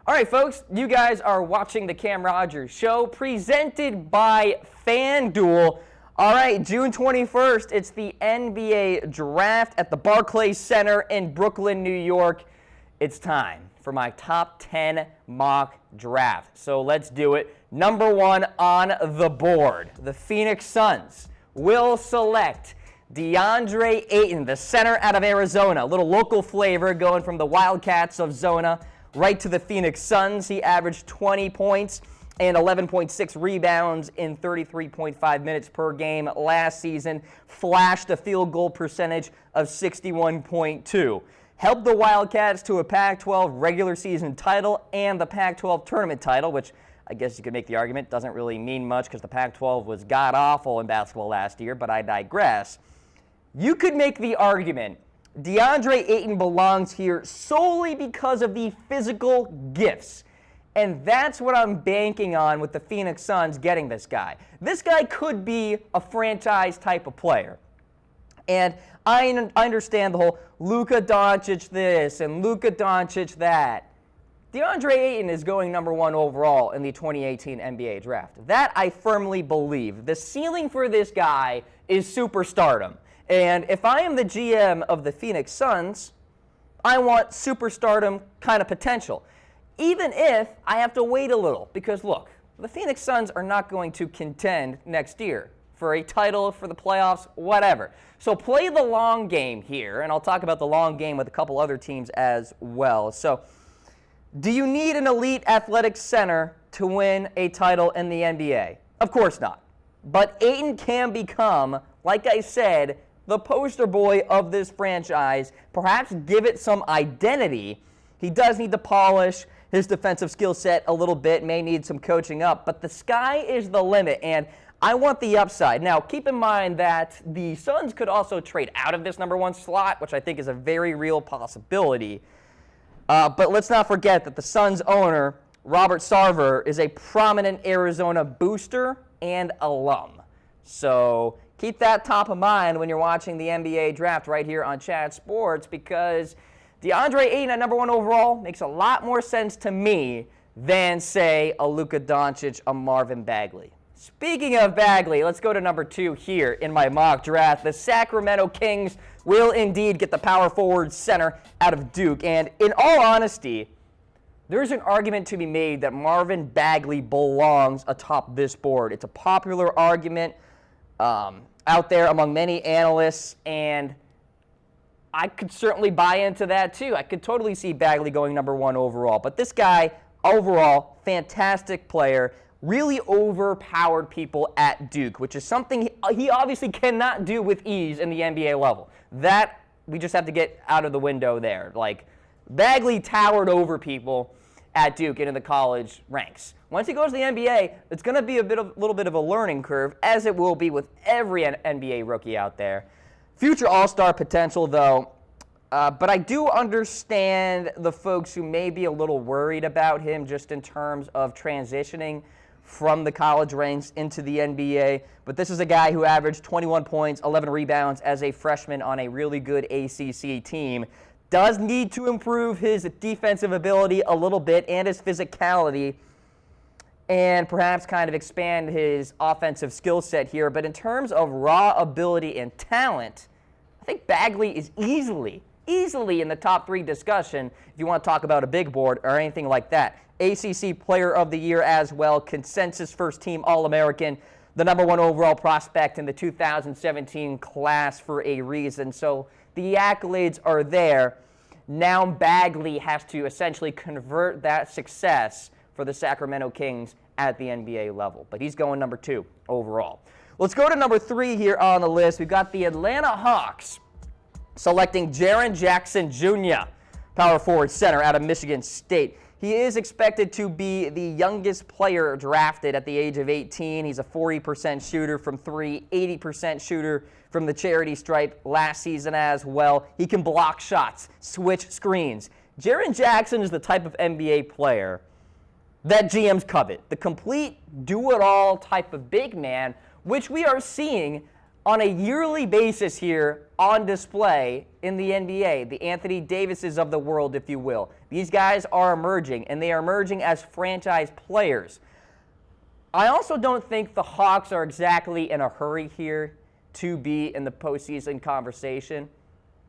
All right, folks, you guys are watching the Cam Rogers Show, presented by FanDuel. All right, June 21st, it's the NBA Draft at the Barclays Center in Brooklyn, New York. It's time for my top 10 mock draft. So let's do it. Number 1 on the board, the Phoenix Suns will select Deandre Ayton, the center out of Arizona. A little local flavor going from the Wildcats of Zona right to the Phoenix Suns. He averaged 20 points and 11.6 rebounds in 33.5 minutes per game last season. Flashed a field goal percentage of 61.2. Helped the Wildcats to a Pac-12 regular season title and the Pac-12 tournament title, which I guess you could make the argument doesn't really mean much because the Pac-12 was god-awful in basketball last year, but I digress. You could make the argument DeAndre Ayton belongs here solely because of the physical gifts. And that's what I'm banking on with the Phoenix Suns getting this guy. This guy could be a franchise type of player. And I understand the whole Luka Doncic this and Luka Doncic that. DeAndre Ayton is going number 1 overall in the 2018 NBA Draft. That I firmly believe. The ceiling for this guy is superstardom. And if I am the GM of the Phoenix Suns, I want superstardom kind of potential. Even if I have to wait a little, because look, the Phoenix Suns are not going to contend next year for a title, for the playoffs, whatever. So play the long game here, and I'll talk about the long game with a couple other teams as well. So do you need an elite athletic center to win a title in the NBA? Of course not. But Ayton can become, like I said, the poster boy of this franchise, perhaps give it some identity. He does need to polish his defensive skill set a little bit, may need some coaching up, but the sky is the limit, and I want the upside. Now, keep in mind that the Suns could also trade out of this number 1 slot, which I think is a very real possibility. But let's not forget that the Suns owner, Robert Sarver, is a prominent Arizona booster and alum. So keep that top of mind when you're watching the NBA Draft right here on Chat Sports, because DeAndre Ayton at number 1 overall makes a lot more sense to me than, say, a Luka Doncic, a Marvin Bagley. Speaking of Bagley, let's go to number 2 here in my mock draft. The Sacramento Kings will indeed get the power forward center out of Duke. And in all honesty, there's an argument to be made that Marvin Bagley belongs atop this board. It's a popular argument out there among many analysts, and I could certainly buy into that too. I could totally see Bagley going number 1 overall. But this guy, overall, fantastic player, really overpowered people at Duke, which is something he obviously cannot do with ease in the NBA level. That, we just have to get out of the window there. Like, Bagley towered over people at Duke and in the college ranks. Once he goes to the NBA, it's going to be a little bit of a learning curve, as it will be with every NBA rookie out there. Future all-star potential, though, but I do understand the folks who may be a little worried about him just in terms of transitioning from the college ranks into the NBA. But this is a guy who averaged 21 points, 11 rebounds as a freshman on a really good ACC team. Does need to improve his defensive ability a little bit and his physicality, and perhaps kind of expand his offensive skill set here. But in terms of raw ability and talent, I think Bagley is easily in the top 3 discussion if you want to talk about a big board or anything like that. ACC Player of the Year as well, consensus first-team All-American, the number 1 overall prospect in the 2017 class for a reason. So the accolades are there. Now Bagley has to essentially convert that success for the Sacramento Kings at the NBA level. But he's going number 2 overall. Let's go to number 3 here on the list. We've got the Atlanta Hawks selecting Jaren Jackson Jr., power forward center out of Michigan State. He is expected to be the youngest player drafted at the age of 18. He's a 40% shooter from 3, 80% shooter from the charity stripe last season as well. He can block shots, switch screens. Jaren Jackson is the type of NBA player that GMs covet, the complete do-it-all type of big man, which we are seeing on a yearly basis here on display in the NBA, the Anthony Davises of the world, if you will. These guys are emerging, and they are emerging as franchise players. I also don't think the Hawks are exactly in a hurry here to be in the postseason conversation.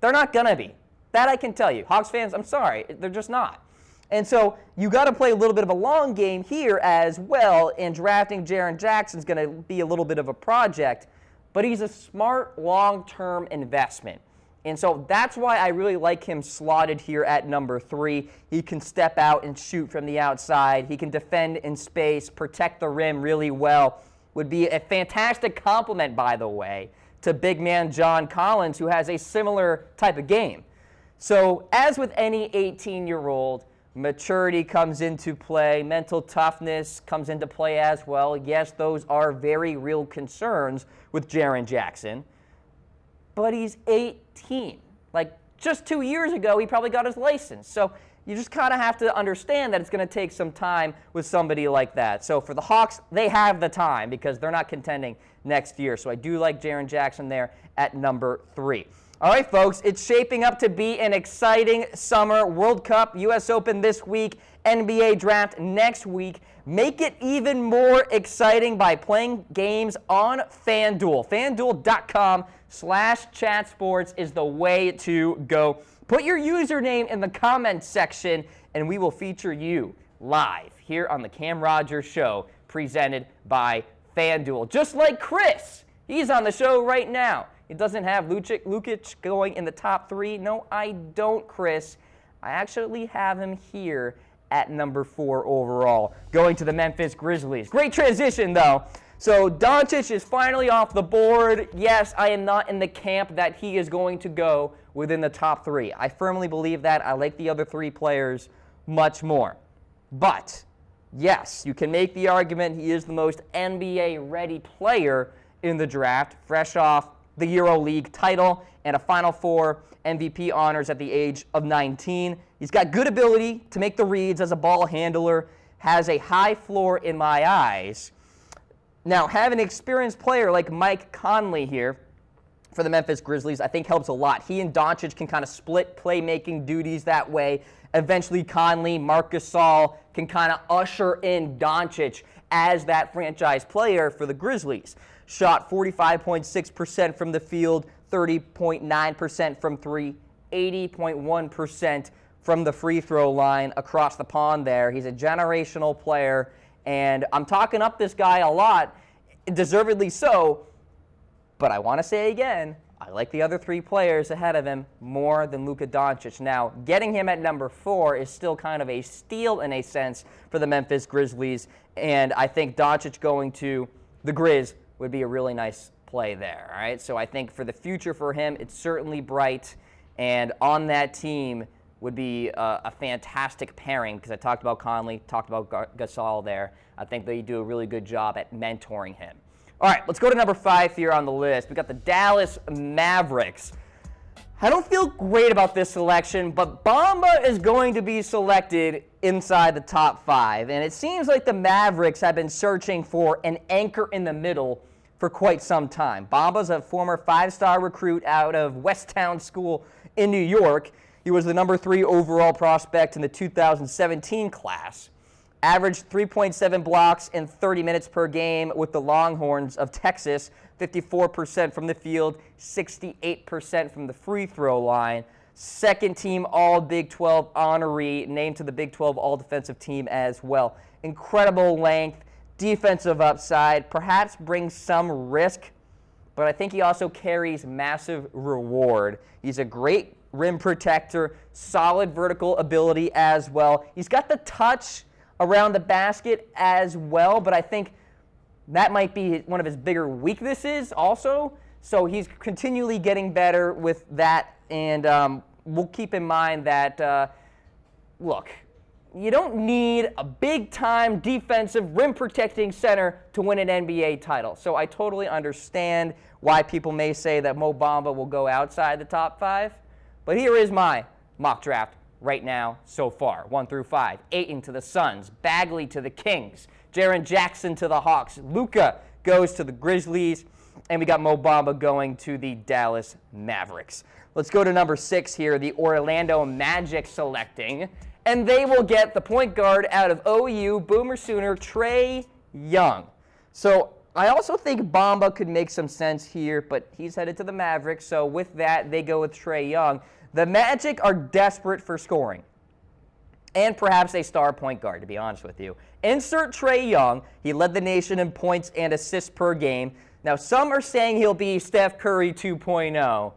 They're not going to be. That I can tell you. Hawks fans, I'm sorry, they're just not. And so you got to play a little bit of a long game here as well, and drafting Jaren Jackson is going to be a little bit of a project, but he's a smart long-term investment. And so that's why I really like him slotted here at number 3. He can step out and shoot from the outside. He can defend in space, protect the rim really well. Would be a fantastic complement, by the way, to big man John Collins, who has a similar type of game. So as with any 18-year-old, maturity comes into play. Mental toughness comes into play as well. Yes, those are very real concerns with Jaren Jackson. But he's 18. Like, just 2 years ago, he probably got his license. So you just kind of have to understand that it's going to take some time with somebody like that. So for the Hawks, they have the time because they're not contending next year. So I do like Jaren Jackson there at number 3. All right, folks, it's shaping up to be an exciting summer. World Cup, U.S. Open this week, NBA Draft next week. Make it even more exciting by playing games on FanDuel. FanDuel.com/chatsports is the way to go. Put your username in the comments section, and we will feature you live here on the Cam Rogers Show, presented by FanDuel. Just like Chris. He's on the show right now. He doesn't have Luka going in the top 3. No, I don't, Chris. I actually have him here at number 4 overall, going to the Memphis Grizzlies. Great transition, though. So Doncic is finally off the board. Yes, I am not in the camp that he is going to go within the top 3. I firmly believe that. I like the other 3 players much more. But, yes, you can make the argument he is the most NBA-ready player in the draft, fresh off the EuroLeague title and a Final Four MVP honors at the age of 19. He's got good ability to make the reads as a ball handler, has a high floor in my eyes. Now, having an experienced player like Mike Conley here for the Memphis Grizzlies, I think helps a lot. He and Doncic can kind of split playmaking duties that way. Eventually, Conley, Marc Gasol can kind of usher in Doncic as that franchise player for the Grizzlies. Shot 45.6% from the field, 30.9% from 3, 80.1% from the free throw line across the pond there. He's a generational player, and I'm talking up this guy a lot, deservedly so, but I want to say again, I like the other 3 players ahead of him more than Luka Doncic. Now, getting him at number 4 is still kind of a steal in a sense for the Memphis Grizzlies, and I think Doncic going to the Grizz would be a really nice play there, all right? So I think for the future for him, it's certainly bright, and on that team would be a fantastic pairing because I talked about Conley, talked about Gasol there. I think they do a really good job at mentoring him. All right, let's go to number 5 here on the list. We got the Dallas Mavericks. I don't feel great about this selection, but Bamba is going to be selected inside the top 5. And it seems like the Mavericks have been searching for an anchor in the middle for quite some time. Bamba's a former 5-star recruit out of Westtown School in New York. He was the number 3 overall prospect in the 2017 class. Averaged 3.7 blocks in 30 minutes per game with the Longhorns of Texas, 54% from the field, 68% from the free throw line. Second team All Big 12 honoree, named to the Big 12 All Defensive Team as well. Incredible length, defensive upside, perhaps brings some risk, but I think he also carries massive reward. He's a great rim protector, solid vertical ability as well. He's got the touch around the basket as well, but I think that might be one of his bigger weaknesses also. So he's continually getting better with that, and we'll keep in mind that, look, you don't need a big-time defensive rim-protecting center to win an NBA title. So I totally understand why people may say that Mo Bamba will go outside the top 5. But here is my mock draft right now so far, 1 through 5. Ayton to the Suns, Bagley to the Kings, Jaren Jackson to the Hawks, Luka goes to the Grizzlies, And we got Bamba going to the Dallas Mavericks. Let's go to number 6 here, the Orlando Magic selecting. And they will get the point guard out of OU, Boomer Sooner, Trae Young. So I also think Bamba could make some sense here, but he's headed to the Mavericks. So with that, they go with Trae Young. The Magic are desperate for scoring. And perhaps a star point guard, to be honest with you. Insert Trae Young. He led the nation in points and assists per game. Now, some are saying he'll be Steph Curry 2.0.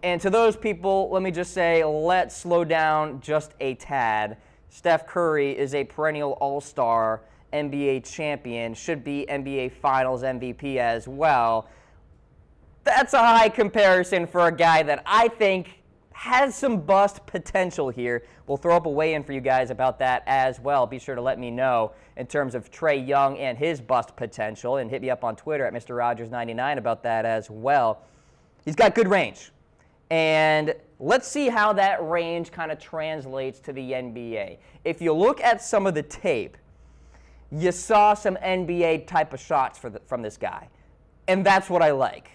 And to those people, let me just say, let's slow down just a tad. Steph Curry is a perennial all-star, NBA champion, should be NBA Finals MVP as well. That's a high comparison for a guy that I think has some bust potential here. We'll throw up a weigh-in for you guys about that as well. Be sure to let me know in terms of Trae Young and his bust potential, and hit me up on Twitter at Mr. Rogers99 about that as well. He's got good range. And let's see how that range kind of translates to the NBA. If you look at some of the tape, you saw some NBA type of shots from this guy. And that's what I like.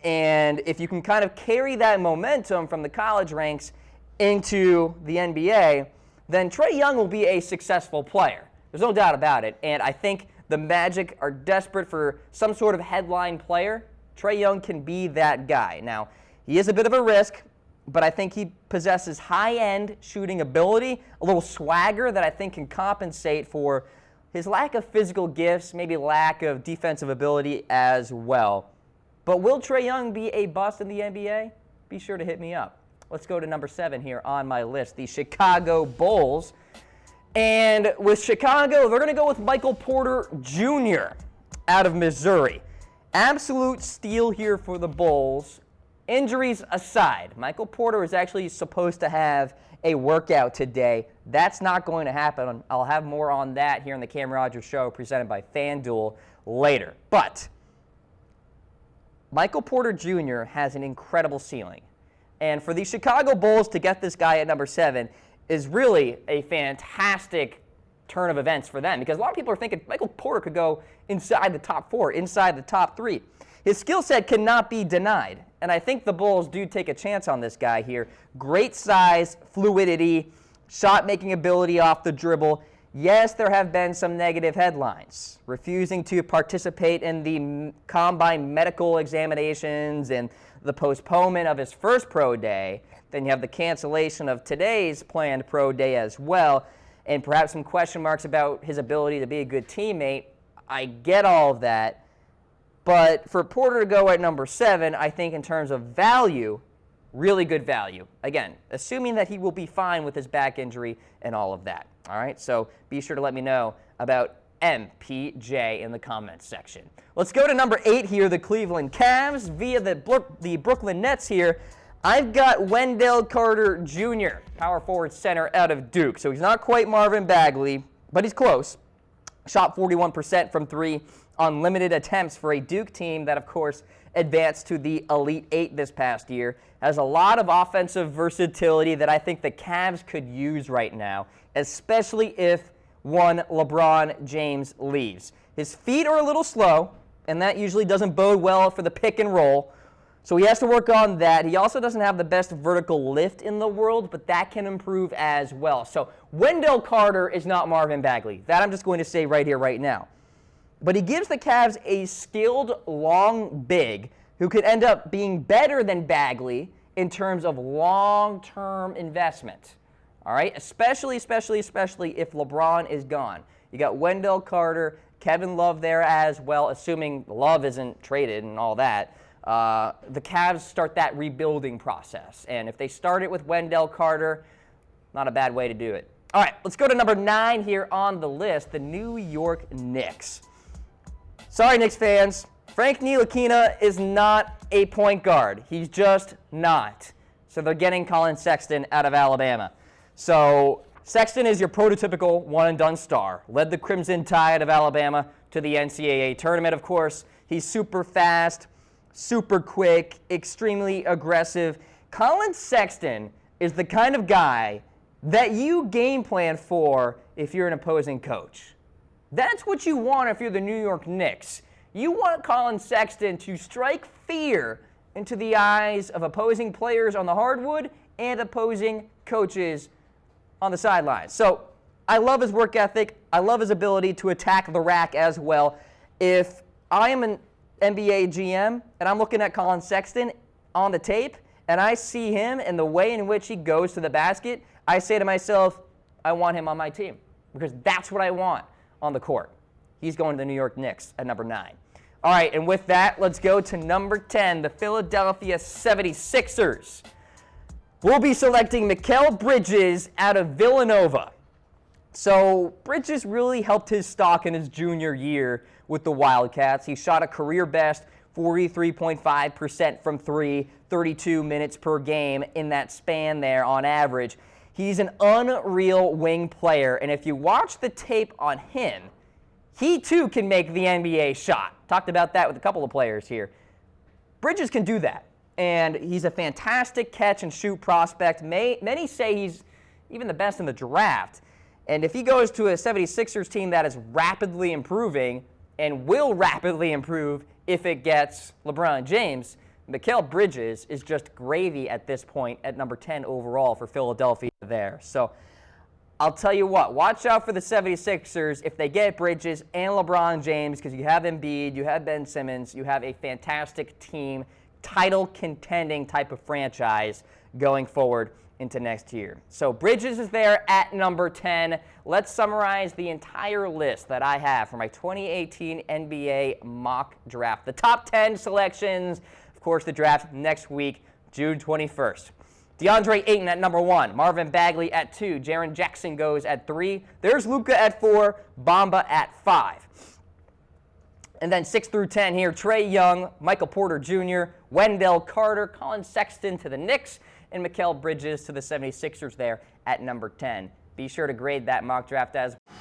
And if you can kind of carry that momentum from the college ranks into the NBA, then Trae Young will be a successful player. There's no doubt about it. And I think the Magic are desperate for some sort of headline player. Trae Young can be that guy. Now, he is a bit of a risk, but I think he possesses high-end shooting ability, a little swagger that I think can compensate for his lack of physical gifts, maybe lack of defensive ability as well. But will Trae Young be a bust in the NBA? Be sure to hit me up. Let's go to number 7 here on my list, the Chicago Bulls. And with Chicago, they're going to go with Michael Porter Jr. out of Missouri. Absolute steal here for the Bulls. Injuries aside, Michael Porter is actually supposed to have a workout today. That's not going to happen. I'll have more on that here on the Cam Rogers Show presented by FanDuel later. But Michael Porter Jr. has an incredible ceiling. And for the Chicago Bulls to get this guy at number 7 is really a fantastic turn of events for them, because a lot of people are thinking Michael Porter could go inside the top 4, inside the top 3. His skill set cannot be denied, and I think the Bulls do take a chance on this guy here. Great size, fluidity, shot-making ability off the dribble. Yes, there have been some negative headlines. Refusing to participate in the combine medical examinations and the postponement of his first pro day. Then you have the cancellation of today's planned pro day as well, and perhaps some question marks about his ability to be a good teammate. I get all of that. But for Porter to go at number 7, I think in terms of value, really good value. Again, assuming that he will be fine with his back injury and all of that. All right, so be sure to let me know about MPJ in the comments section. Let's go to number 8 here, the Cleveland Cavs via the Brooklyn Nets here. I've got Wendell Carter Jr., power forward center out of Duke. So he's not quite Marvin Bagley, but he's close. Shot 41% from 3 on limited attempts for a Duke team that, of course, advanced to the Elite 8 this past year. Has a lot of offensive versatility that I think the Cavs could use right now, especially if one LeBron James leaves. His feet are a little slow, and that usually doesn't bode well for the pick and roll. So he has to work on that. He also doesn't have the best vertical lift in the world, but that can improve as well. So Wendell Carter is not Marvin Bagley. That I'm just going to say right here, right now. But he gives the Cavs a skilled, long big who could end up being better than Bagley in terms of long-term investment. All right? Especially if LeBron is gone. You got Wendell Carter, Kevin Love there as well, assuming Love isn't traded and all that. The Cavs start that rebuilding process. And if they start it with Wendell Carter, not a bad way to do it. All right, let's go to number 9 here on the list, the New York Knicks. Sorry, Knicks fans. Frank Ntilikina is not a point guard. He's just not. So they're getting Collin Sexton out of Alabama. So Sexton is your prototypical one-and-done star. Led the Crimson Tide of Alabama to the NCAA tournament, of course. He's super fast, super quick, extremely aggressive. Collin Sexton is the kind of guy that you game plan for if you're an opposing coach. That's what you want if you're the New York Knicks. You want Collin Sexton to strike fear into the eyes of opposing players on the hardwood and opposing coaches on the sidelines. So I love his work ethic. I love his ability to attack the rack as well. If I am an NBA GM and I'm looking at Collin Sexton on the tape and I see him and the way in which he goes to the basket, I say to myself, I want him on my team because that's what I want on the court. He's going to the New York Knicks at number 9. All right, and with that, let's go to number 10, the Philadelphia 76ers. We'll be selecting Mikal Bridges out of Villanova. So Bridges really helped his stock in his junior year with the Wildcats. He shot a career-best 43.5% from 3, 32 minutes per game in that span there on average. He's an unreal wing player, and if you watch the tape on him, he too can make the NBA shot. Talked about that with a couple of players here. Bridges can do that, and he's a fantastic catch and shoot prospect. Many say he's even the best in the draft. And if he goes to a 76ers team that is rapidly improving and will rapidly improve if it gets LeBron James, Mikal Bridges is just gravy at this point at number 10 overall for Philadelphia there. So I'll tell you what, watch out for the 76ers if they get Bridges and LeBron James, because you have Embiid, you have Ben Simmons, you have a fantastic team, title contending type of franchise going forward into next year. So Bridges is there at number 10. Let's summarize the entire list that I have for my 2018 NBA mock draft. The top 10 selections, of course, the draft next week, June 21st. Deandre Ayton at number 1, Marvin Bagley at 2, Jaren Jackson goes at 3, there's Luka at 4, Bamba at 5. And then 6 through 10 here, Trae Young, Michael Porter Jr., Wendell Carter, Collin Sexton to the Knicks, and Mikal Bridges to the 76ers there at number 10. Be sure to grade that mock draft as well.